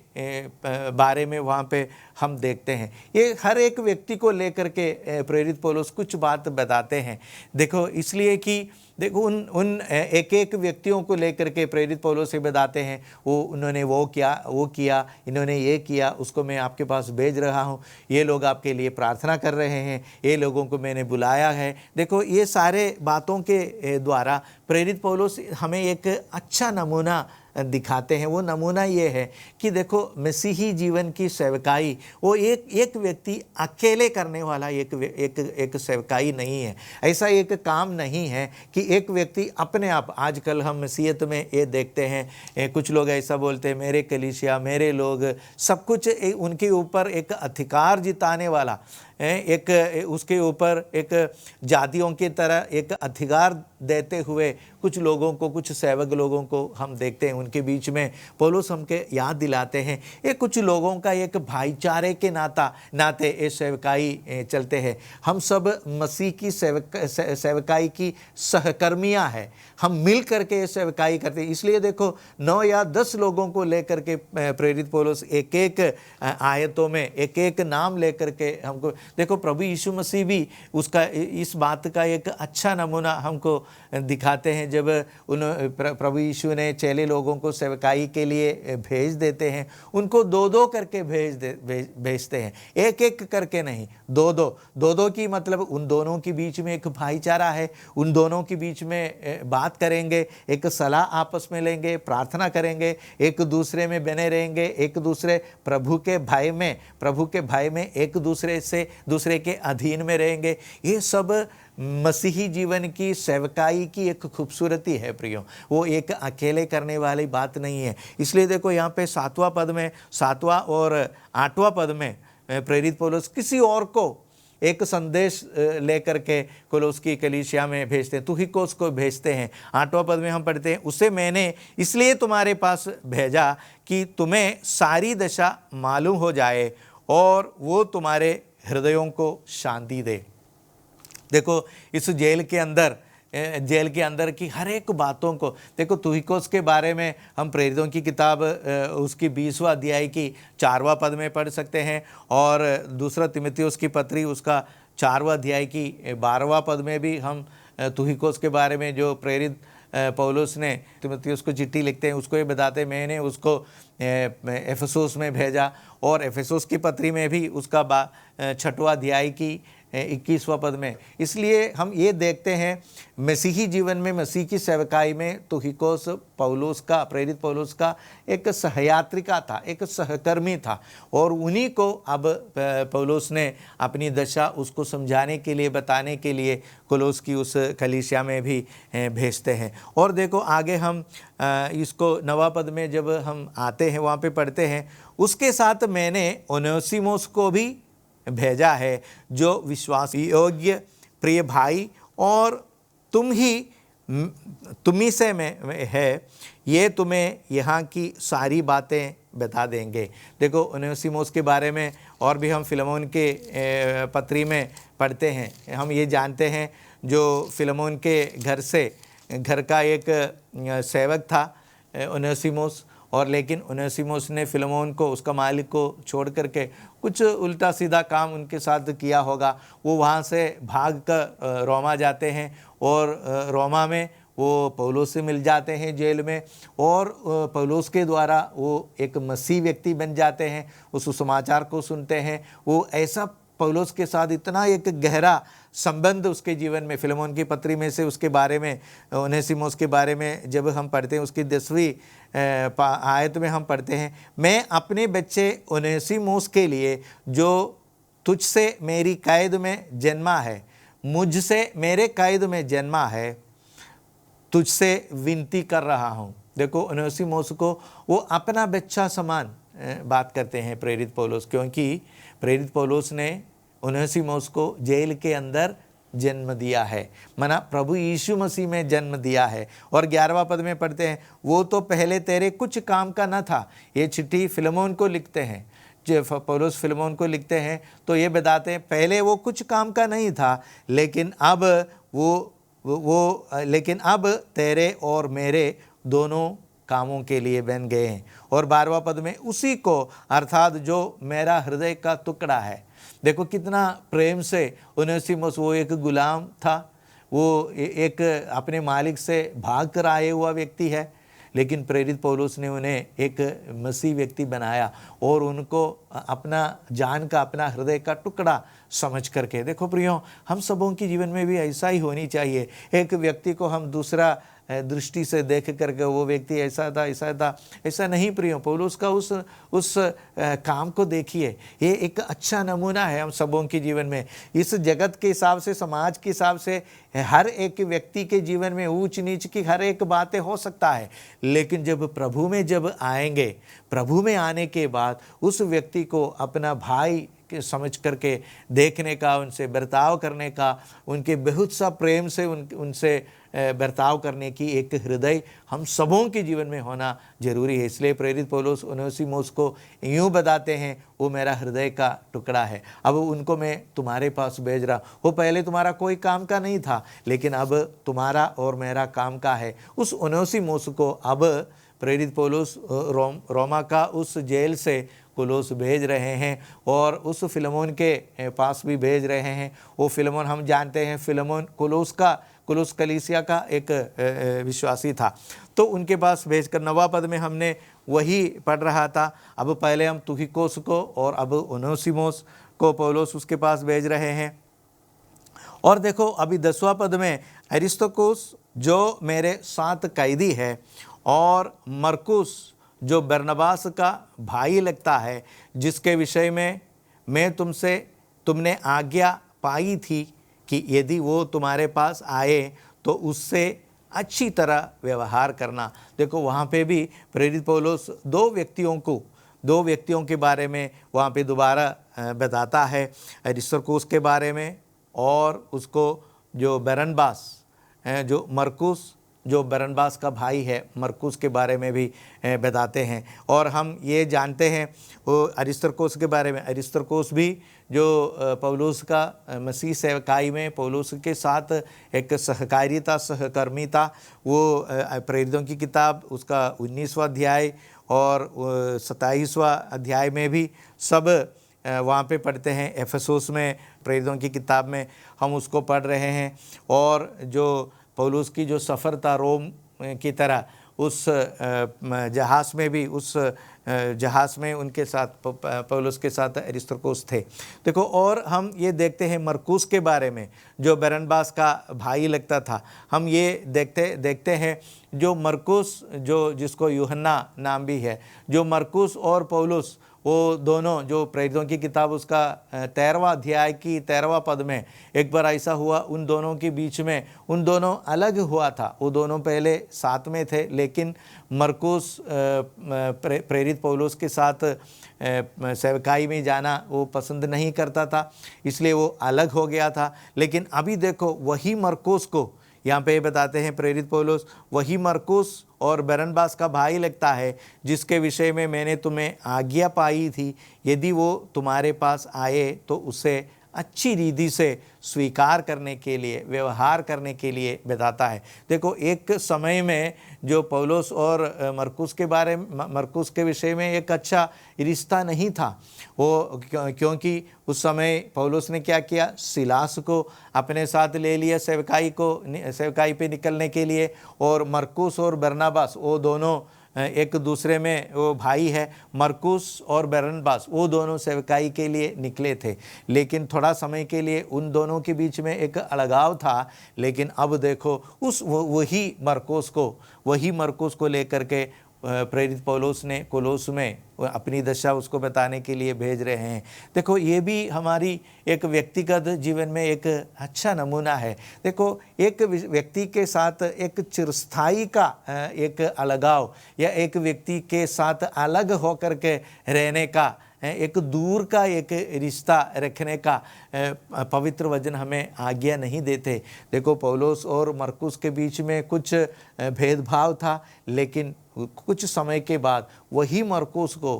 बारे में वहाँ पे हम देखते हैं। ये हर एक व्यक्ति को लेकर के प्रेरित पौलुस कुछ बात बताते हैं। देखो इसलिए कि देखो उन एक एक व्यक्तियों को लेकर के प्रेरित पौलुस से बताते हैं, उन्होंने वो किया, इन्होंने ये किया, उसको मैं आपके पास भेज रहा हूँ, ये लोग आपके लिए प्रार्थना कर रहे हैं, ये लोगों को मैंने बुलाया है। देखो ये सारे बातों के द्वारा प्रेरित पौलुस हमें एक अच्छा नमूना दिखाते हैं। वो नमूना ये है कि देखो मसीही जीवन की सेवकाई वो एक व्यक्ति अकेले करने वाला एक सेवकाई नहीं है। ऐसा एक काम नहीं है कि एक व्यक्ति अपने आप, आजकल हम मसीहत में ये देखते हैं, कुछ लोग ऐसा बोलते हैं मेरे कलीसिया, मेरे लोग, सब कुछ उनके ऊपर एक अधिकार जिताने वाला, उसके ऊपर एक जातियों की तरह एक अधिकार देते हुए कुछ लोगों को, कुछ सेवक लोगों को हम देखते हैं। उनके बीच में पौलुस हमके याद दिलाते हैं ये कुछ लोगों का एक भाईचारे के नाते ये सेवकाई चलते हैं। हम सब मसीह की सेवकाई की सहकर्मियां हैं, हम मिल करके ये सेवकाई करते हैं। इसलिए देखो 9 या 10 लोगों को लेकर के प्रेरित पौलुस एक एक आयतों में एक एक नाम लेकर के हमको, देखो प्रभु यीशु मसीह भी उसका इस बात का एक अच्छा नमूना हमको दिखाते हैं। जब प्रभु यीशु ने चेले लोगों को सेवकाई के लिए भेज देते हैं, उनको 2-2 करके भेजते हैं, एक एक करके नहीं, 2-2 की मतलब उन दोनों के बीच में एक भाईचारा है, उन दोनों के बीच में बात करेंगे, एक सलाह आपस में लेंगे, प्रार्थना करेंगे, एक दूसरे में बने रहेंगे, एक दूसरे प्रभु के भय में एक दूसरे के अधीन में रहेंगे। ये सब मसीही जीवन की सेवकाई की एक खूबसूरती है प्रियो, वो एक अकेले करने वाली बात नहीं है। इसलिए देखो यहाँ पे 7वां और 8वां पद में प्रेरित पौलुस किसी और को एक संदेश लेकर के कोलोस्की कलीसिया में भेजते हैं, तुहिकोस को भेजते हैं। 8वां पद में हम पढ़ते हैं, उसे मैंने इसलिए तुम्हारे पास भेजा कि तुम्हें सारी दशा मालूम हो जाए और वो तुम्हारे हृदयों को शांति दे। देखो इस जेल के अंदर की हर एक बातों को देखो, तुहिकोस के बारे में हम प्रेरितों की किताब उसकी 20वां अध्याय की 4वां पद में पढ़ सकते हैं, और दूसरा तिमुथियुस की पत्री उसका 4वां अध्याय की 12वां पद में भी हम तुहिकोस के बारे में, जो प्रेरित पौलुस ने तिमुथियुस को चिट्ठी लिखते हैं, उसको ये बताते मैंने उसको एफेसुस में भेजा, और एफेसुस की पत्री में भी उसका 6वां अध्याय की 21वां पद में। इसलिए हम ये देखते हैं मसीही जीवन में, मसीह की सेवकाई में तुहिकोस प्रेरित पौलुस का एक सहयात्रिका था, एक सहकर्मी था, और उन्हीं को अब पौलुस ने अपनी दशा उसको समझाने के लिए, बताने के लिए कोलोस की उस कलीसिया में भी भेजते हैं। और देखो आगे हम इसको 9वां पद में जब हम आते हैं वहाँ पे पढ़ते हैं, उसके साथ मैंने ओनेसिमुस को भी भेजा है, जो विश्वास योग्य प्रिय भाई और तुम्ही से में है, ये तुम्हें यहाँ की सारी बातें बता देंगे। देखो ओनेसिमुस के बारे में और भी हम फिलेमोन के पत्री में पढ़ते हैं। हम ये जानते हैं जो फिलेमोन के घर का एक सेवक था ओनेसिमुस, और लेकिन ओनेसिमुस ने फिलेमोन को, उसका मालिक को छोड़ करके कुछ उल्टा सीधा काम उनके साथ किया होगा। वो वहाँ से भाग कर रोमा जाते हैं, और रोमा में वो पौलुस से मिल जाते हैं जेल में, और पौलुस के द्वारा वो एक मसीह व्यक्ति बन जाते हैं, उस समाचार को सुनते हैं। वो ऐसा पौलुस के साथ इतना एक गहरा संबंध उसके जीवन में, फिलेमोन की पत्री में से उसके बारे में, ओनेसिमुस के बारे में जब हम पढ़ते हैं, उसकी 10वीं आयत में हम पढ़ते हैं, मैं अपने बच्चे ओनेसिमुस के लिए जो तुझसे मेरी कैद में जन्मा है, मुझसे मेरे कैद में जन्मा है, तुझसे विनती कर रहा हूँ। देखो ओनेसिमुस को वो अपना बच्चा समान बात करते हैं प्रेरित पौलुस, क्योंकि प्रेरित पौलुस ने ओनेसिमुस को जेल के अंदर जन्म दिया है, माना प्रभु यीशु मसीह में जन्म दिया है। और 11वां पद में पढ़ते हैं, वो तो पहले तेरे कुछ काम का न था। ये चिट्ठी फिलेमोन को लिखते हैं, जब पौलुस फिलेमोन को लिखते हैं तो ये बताते हैं पहले वो कुछ काम का नहीं था, लेकिन अब तेरे और मेरे दोनों कामों के लिए बन गए हैं। और 12वां पद में, उसी को अर्थात जो मेरा हृदय का टुकड़ा है। देखो कितना प्रेम से उनेसिमुस, वो एक गुलाम था, वो एक अपने मालिक से भाग कर आए हुआ व्यक्ति है, लेकिन प्रेरित पौलुस ने उन्हें एक मसीह व्यक्ति बनाया और उनको अपना जान का, अपना हृदय का टुकड़ा समझ करके। देखो प्रियो, हम सबों की जीवन में भी ऐसा ही होनी चाहिए। एक व्यक्ति को हम दूसरा दृष्टि से देख करके वो व्यक्ति ऐसा था, ऐसा था, ऐसा नहीं प्रियो। पौलुस का उस काम को देखिए, ये एक अच्छा नमूना है हम सबों के जीवन में। इस जगत के हिसाब से, समाज के हिसाब से हर एक व्यक्ति के जीवन में ऊंच नीच की हर एक बातें हो सकता है, लेकिन जब प्रभु में जब आएंगे, प्रभु में आने के बाद उस व्यक्ति को अपना भाई समझ करके देखने का, उनसे बर्ताव करने का, उनके बहुत सा प्रेम से उनसे बर्ताव करने की एक हृदय हम सबों के जीवन में होना जरूरी है। इसलिए प्रेरित पौलुस उनेसिमुस को यूँ बताते हैं, वो मेरा हृदय का टुकड़ा है, अब उनको मैं तुम्हारे पास भेज रहा। वो पहले तुम्हारा कोई काम का नहीं था, लेकिन अब तुम्हारा और मेरा काम का है। उस उनेसिमुस को अब प्रेरित पौलुस रोमा का उस जेल से कुलोस भेज रहे हैं और उस फिलेमोन के पास भी भेज रहे हैं। वो फिलेमोन, हम जानते हैं फिलेमोन कुलोस कलीसिया का एक विश्वासी था, तो उनके पास भेजकर 9वां पद में हमने वही पढ़ रहा था। अब पहले हम तुखिकोस को और अब उनेसिमुस को पौलुस उसके पास भेज रहे हैं। और देखो अभी 10वां पद में अरिस्तर्खुस जो मेरे साथ कैदी है और मरकुस जो बरनबास का भाई लगता है, जिसके विषय में मैं तुमने आज्ञा पाई थी कि यदि वो तुम्हारे पास आए तो उससे अच्छी तरह व्यवहार करना। देखो वहाँ पे भी प्रेरित पौलुस दो व्यक्तियों के बारे में वहाँ पे दोबारा बताता है, अरिस्तर्खुस के बारे में और उसको जो बरनबास जो मरकुस जो बरनबास का भाई है, मरकुस के बारे में भी बताते हैं। और हम ये जानते हैं वो अरिस्तर्खुस के बारे में, अरिस्तर्खुस भी जो पौलुस का मसीह सेवकाई में पौलुस के साथ एक सहकर्मी था। वो प्रेरितों की किताब उसका 19वां अध्याय और 27वां अध्याय में भी सब वहाँ पे पढ़ते हैं। एफेसुस में प्रेरितों की किताब में हम उसको पढ़ रहे हैं। और जो पौलुस की जो सफ़र था रोम की तरह, उस जहाज़ में भी, उस जहाज़ में उनके साथ पौलुस के साथ अरिस्तर्खुस थे। देखो और हम ये देखते हैं मरकुस के बारे में, जो बरनबास का भाई लगता था। हम ये देखते हैं जो मरकुस, जो जिसको यूहन्ना नाम भी है, जो मरकुस और पौलुस, वो दोनों, जो प्रेरितों की किताब उसका 13वां अध्याय की 13वां पद में एक बार ऐसा हुआ, उन दोनों के बीच में उन दोनों अलग हुआ था। वो दोनों पहले साथ में थे, लेकिन मरकुस प्रेरित पौलुस के साथ सेवकाई में जाना वो पसंद नहीं करता था, इसलिए वो अलग हो गया था। लेकिन अभी देखो वही मरकुस को यहाँ पे बताते हैं प्रेरित पौलुस, वही मरकुस और बरनबास का भाई लगता है, जिसके विषय में मैंने तुम्हें आज्ञा पाई थी, यदि वो तुम्हारे पास आए तो उसे अच्छी रीति से स्वीकार करने के लिए, व्यवहार करने के लिए बताता है। देखो एक समय में जो पौलुस और मरकुस के विषय में एक अच्छा रिश्ता नहीं था, वो क्योंकि उस समय पौलुस ने क्या किया, सिलास को अपने साथ ले लिया सेवकाई पे निकलने के लिए, और मरकुस और बरनबास वो दोनों एक दूसरे में, वो भाई है मरकुस और बरनबास, वो दोनों सेवकाई के लिए निकले थे। लेकिन थोड़ा समय के लिए उन दोनों के बीच में एक अलगाव था। लेकिन अब देखो वही मरकुस को लेकर के प्रेरित पौलुस ने कोलोस में अपनी दशा उसको बताने के लिए भेज रहे हैं। देखो ये भी हमारी एक व्यक्तिगत जीवन में एक अच्छा नमूना है। देखो एक व्यक्ति के साथ एक चिरस्थायी का एक अलगाव, या एक व्यक्ति के साथ अलग होकर के रहने का, एक दूर का एक रिश्ता रखने का पवित्र वचन हमें आज्ञा नहीं देते। देखो पौलुस और मरकुस के बीच में कुछ भेदभाव था, लेकिन कुछ समय के बाद वही मरकुस को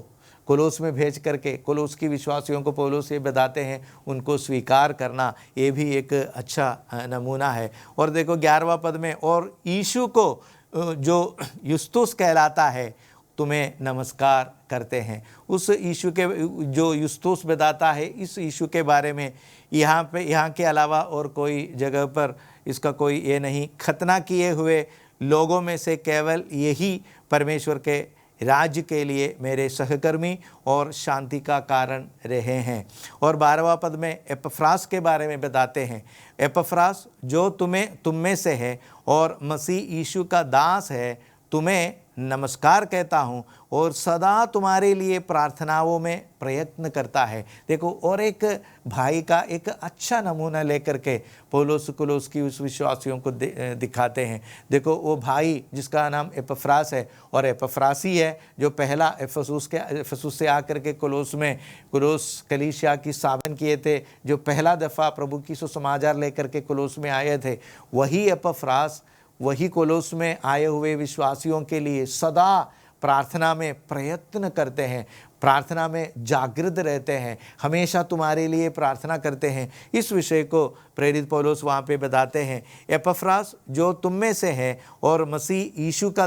कोलोस में भेज करके कोलोस की विश्वासियों को पौलुस ये बताते हैं, उनको स्वीकार करना, ये भी एक अच्छा नमूना है। और देखो 11वां पद में, और यीशु को जो युस्तुस कहलाता है तुम्हें नमस्कार करते हैं। उस यीशु के जो युस्तुस बताता है, इस यीशु के बारे में यहाँ के अलावा और कोई जगह पर इसका कोई ये नहीं, खतना किए हुए लोगों में से केवल यही परमेश्वर के राज्य के लिए मेरे सहकर्मी और शांति का कारण रहे हैं। और 12वां पद में एपफ्रास के बारे में बताते हैं, एपफ्रास जो तुम में से है और मसीह यीशु का दास है, तुम्हें नमस्कार कहता हूँ और सदा तुम्हारे लिए प्रार्थनाओं में प्रयत्न करता है। देखो, और एक भाई का एक अच्छा नमूना लेकर के पौलुस कुलोस की उस विश्वासियों को दिखाते हैं। देखो, वो भाई जिसका नाम एपफ्रास है, और एपफ्रासी है जो पहला इफिसुस से आकर के कुलोस कलीसिया की स्थापना किए थे, जो पहला दफ़ा प्रभु की सुसमाचार लेकर के कुलोस में आए थे, वही एपफ्रास वही कोलोस में आए हुए विश्वासियों के लिए सदा प्रार्थना में प्रयत्न करते हैं, प्रार्थना में जागृत रहते हैं, हमेशा तुम्हारे लिए प्रार्थना करते हैं। इस विषय को प्रेरित पौलुस वहाँ पे बताते हैं। एपफ्रास जो तुम में से है और मसीह यीशु का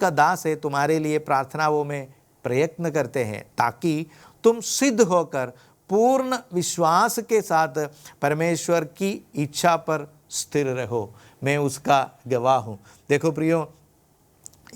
दास है, तुम्हारे लिए प्रार्थनाओं में प्रयत्न करते हैं, ताकि तुम सिद्ध होकर पूर्ण विश्वास के साथ परमेश्वर की इच्छा पर स्थिर रहो। मैं उसका गवाह हूँ। देखो प्रियो,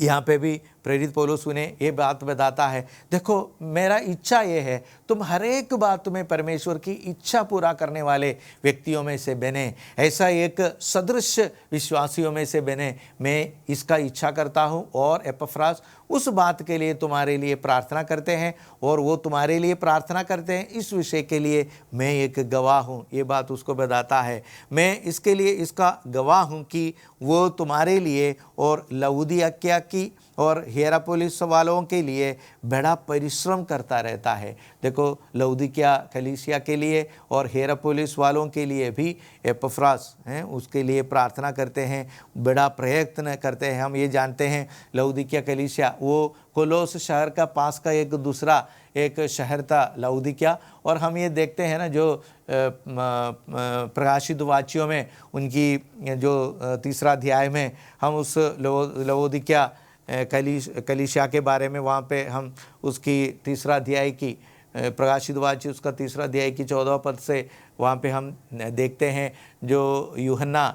यहाँ पे भी प्रेरित पौलुस उन्हें ये बात बताता है, देखो मेरा इच्छा ये है तुम हर एक बात में परमेश्वर की इच्छा पूरा करने वाले व्यक्तियों में से बने, ऐसा एक सदृश विश्वासियों में से बने, मैं इसका इच्छा करता हूँ। और एपफ्रास उस बात के लिए तुम्हारे लिए प्रार्थना करते हैं, और वो तुम्हारे लिए प्रार्थना करते हैं, इस विषय के लिए मैं एक गवाह हूँ। ये बात उसको बताता है, मैं इसके लिए इसका गवाह हूँ कि वो तुम्हारे लिए और लउदिया की और हियरापोलिस वालों के लिए बड़ा परिश्रम करता रहता है। देखो, लउदिकिया कलीसिया के लिए और हियरापोलिस वालों के लिए भी एपफ्रास हैं, उसके लिए प्रार्थना करते हैं, बड़ा प्रयत्न करते हैं। हम ये जानते हैं लउदिकिया कलीसिया वो कोलोस शहर का पास का एक शहर था लउदिकिया, और हम ये देखते हैं ना, जो प्रकाशित वाक्यों में उनकी जो 3 अध्याय में हम उस लउदिकिया कलीसिया के बारे में वहाँ पे हम उसकी 3 अध्याय की प्रकाशित वाक्य उसका 3 अध्याय की 14 पद से वहाँ पे हम देखते हैं, जो यूहन्ना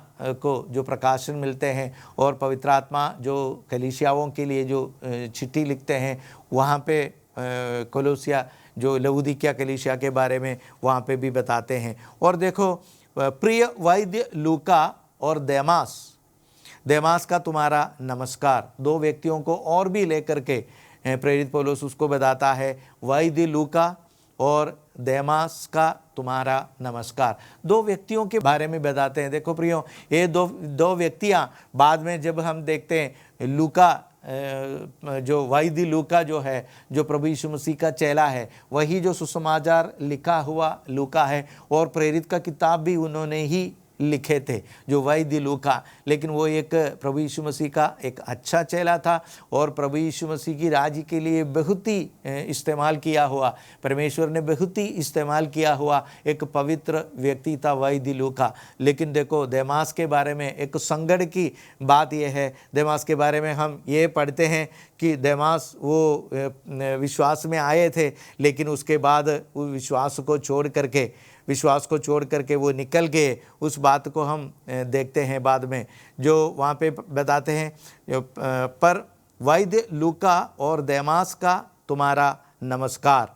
को जो प्रकाशन मिलते हैं और पवित्र आत्मा जो कलीसियाओं के लिए जो चिट्ठी लिखते हैं, वहाँ पे कोलोसिया जो लउदिकिया कलीसिया के बारे में वहाँ पे भी बताते हैं। और देखो, प्रिय वैद्य लूका और देमास का तुम्हारा नमस्कार। 2 व्यक्तियों को और भी लेकर के प्रेरित पौलुस उसको बताता है, वैद्य लूका और देमास का तुम्हारा नमस्कार। 2 व्यक्तियों के बारे में बताते हैं। देखो प्रियो, ये दो व्यक्तियाँ बाद में जब हम देखते हैं, लूका जो वैद्य लूका जो है, जो प्रभु यीशु मसीह का चेला है, वही जो सुसमाचार लिखा हुआ लूका है, और प्रेरित का किताब भी उन्होंने ही लिखे थे, जो वैद्य लूका। लेकिन वो एक प्रभु यीशु मसीह का एक अच्छा चेला था, और प्रभु यीशु मसीह की राज्य के लिए बहुत ही इस्तेमाल किया हुआ, परमेश्वर ने बहुत ही इस्तेमाल किया हुआ एक पवित्र व्यक्ति था वैद्य लूका। लेकिन देखो, देमास के बारे में एक संगड़ की बात यह है, देमास के बारे में हम ये पढ़ते हैं कि देमास वो विश्वास में आए थे, लेकिन उसके बाद उस विश्वास को छोड़ करके वो निकल गए। उस बात को हम देखते हैं बाद में, जो वहाँ पे बताते हैं, पर वैद्य लूका और देमास का तुम्हारा नमस्कार।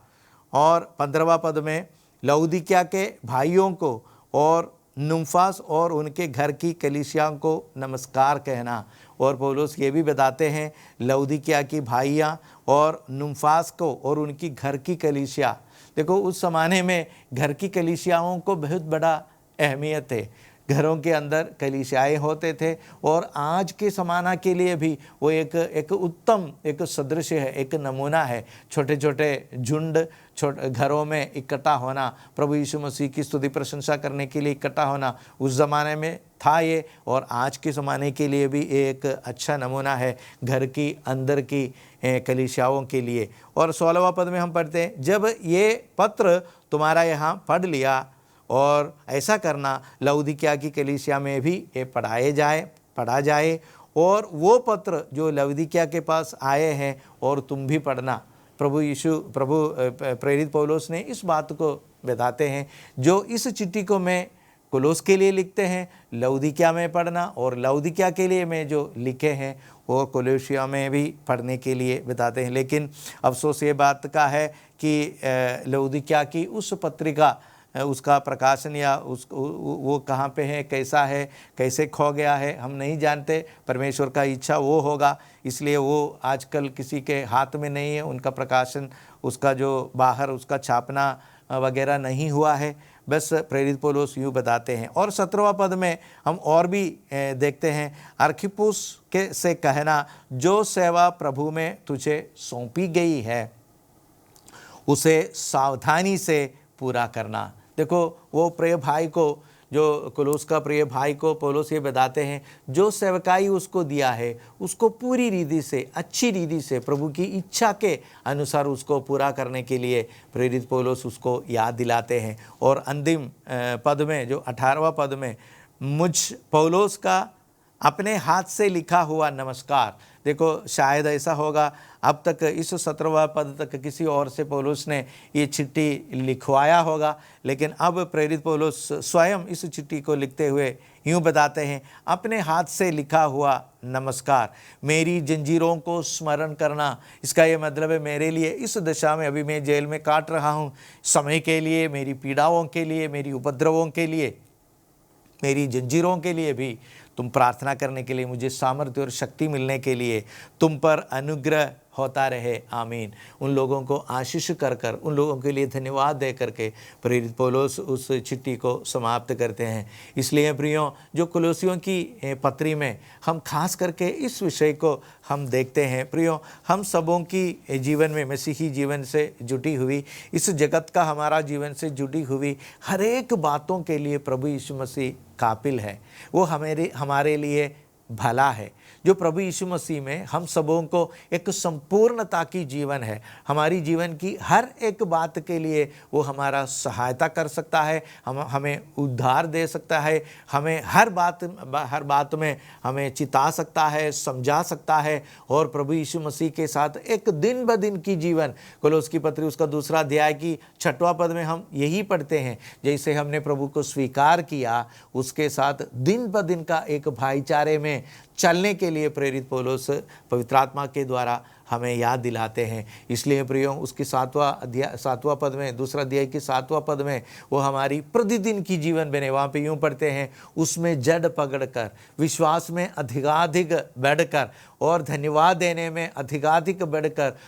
और 15वां पद में लउदिकिया के भाइयों को और नुम्फास और उनके घर की कलीसिया को नमस्कार कहना। और पौलुस ये भी बताते हैं, लउदिकिया की भाइयाँ और नुम्फास को और उनकी घर की कलीसिया। देखो, उस ज़माने में घर की कलीसियाओं को बहुत बड़ा अहमियत है, घरों के अंदर कलीसियाएँ होते थे, और आज के ज़माना के लिए भी वो एक उत्तम एक सदृश है, एक नमूना है। छोटे छोटे झुंड घरों में इकट्ठा होना, प्रभु यीशु मसीह की स्तुति प्रशंसा करने के लिए इकट्ठा होना, उस ज़माने में था ये, और आज के ज़माने के लिए भी एक अच्छा नमूना है घर की अंदर की कलीसियाओं के लिए। और 16वां पद में हम पढ़ते हैं, जब ये पत्र तुम्हारा यहाँ पढ़ लिया, और ऐसा करना लउदिकिया की कलीसिया में भी ये पढ़ा जाए, और वो पत्र जो लवदीकिया के पास आए हैं और तुम भी पढ़ना। प्रेरित पौलुस ने इस बात को बताते हैं, जो इस चिट्ठी को मैं कुलोस के लिए लिखते हैं लवदीकिया में पढ़ना, और लवदीकिया के लिए मैं जो लिखे हैं वो कोलोसिया में भी पढ़ने के लिए बताते हैं। लेकिन अफसोस ये बात का है कि लवदीकिया की उस पत्रिका, उसका प्रकाशन या वो कहाँ पे है, कैसा है, कैसे खो गया है, हम नहीं जानते। परमेश्वर का इच्छा वो होगा, इसलिए वो आजकल किसी के हाथ में नहीं है। उनका प्रकाशन, उसका जो बाहर उसका छापना वगैरह नहीं हुआ है। बस प्रेरित पौलुस यूँ बताते हैं। और 17वां पद में हम और भी देखते हैं, अर्खिप्पुस के से कहना, जो सेवा प्रभु में तुझे सौंपी गई है उसे सावधानी से पूरा करना। देखो, वो प्रिय भाई को, जो कुलोस का प्रिय भाई को पौलुस ये बताते हैं, जो सेवकाई उसको दिया है उसको पूरी रीति से, अच्छी रीति से, प्रभु की इच्छा के अनुसार उसको पूरा करने के लिए प्रेरित पौलुस उसको याद दिलाते हैं। और अंतिम पद में, जो 18वां पद में, मुझ पौलुस का अपने हाथ से लिखा हुआ नमस्कार। देखो, शायद ऐसा होगा अब तक इस 17वां पद तक किसी और से पौलुस ने ये चिट्ठी लिखवाया होगा, लेकिन अब प्रेरित पौलुस स्वयं इस चिट्ठी को लिखते हुए यूँ बताते हैं, अपने हाथ से लिखा हुआ नमस्कार, मेरी जंजीरों को स्मरण करना। इसका ये मतलब है, मेरे लिए इस दशा में, अभी मैं जेल में काट रहा हूँ, समय के लिए, मेरी पीड़ाओं के लिए, मेरी उपद्रवों के लिए, मेरी जंजीरों के लिए भी तुम प्रार्थना करने के लिए, मुझे सामर्थ्य और शक्ति मिलने के लिए तुम पर अनुग्रह होता रहे, आमीन। उन लोगों को आशीष कर कर, उन लोगों के लिए धन्यवाद दे करके प्रेरित पौलुस उस चिट्ठी को समाप्त करते हैं। इसलिए प्रियों, जो कुलोसियों की पत्री में हम खास करके इस विषय को हम देखते हैं। प्रियों, हम सबों की जीवन में, मसीही जीवन से जुटी हुई, इस जगत का हमारा जीवन से जुटी हुई हर एक बातों के लिए प्रभु यीशु मसीह काबिल है। वो हमारे लिए भला है। जो प्रभु यीशु मसीह में हम सबों को एक संपूर्णता की जीवन है। हमारी जीवन की हर एक बात के लिए वो हमारा सहायता कर सकता है, हमें उद्धार दे सकता है, हमें हर बात में हमें चिता सकता है, समझा सकता है। और प्रभु यीशु मसीह के साथ एक दिन ब दिन की जीवन, कोलोस की पत्री उसका 2 अध्याय की 6वां पद में हम यही पढ़ते हैं, जैसे हमने प्रभु को स्वीकार किया, उसके साथ दिन ब दिन का एक भाईचारे में चलने के लिए प्रेरित पौलुस पवित्र आत्मा के द्वारा हमें याद दिलाते हैं। इसलिए प्रियों, उसकी 7वां पद में, 2 अध्याय की 7वां पद में वो हमारी प्रतिदिन की जीवन बने। वहाँ पे यूँ पढ़ते हैं, उसमें जड़ पकड़ कर, विश्वास में अधिकाधिक बढ़कर और धन्यवाद देने में अधिकाधिक बढ़कर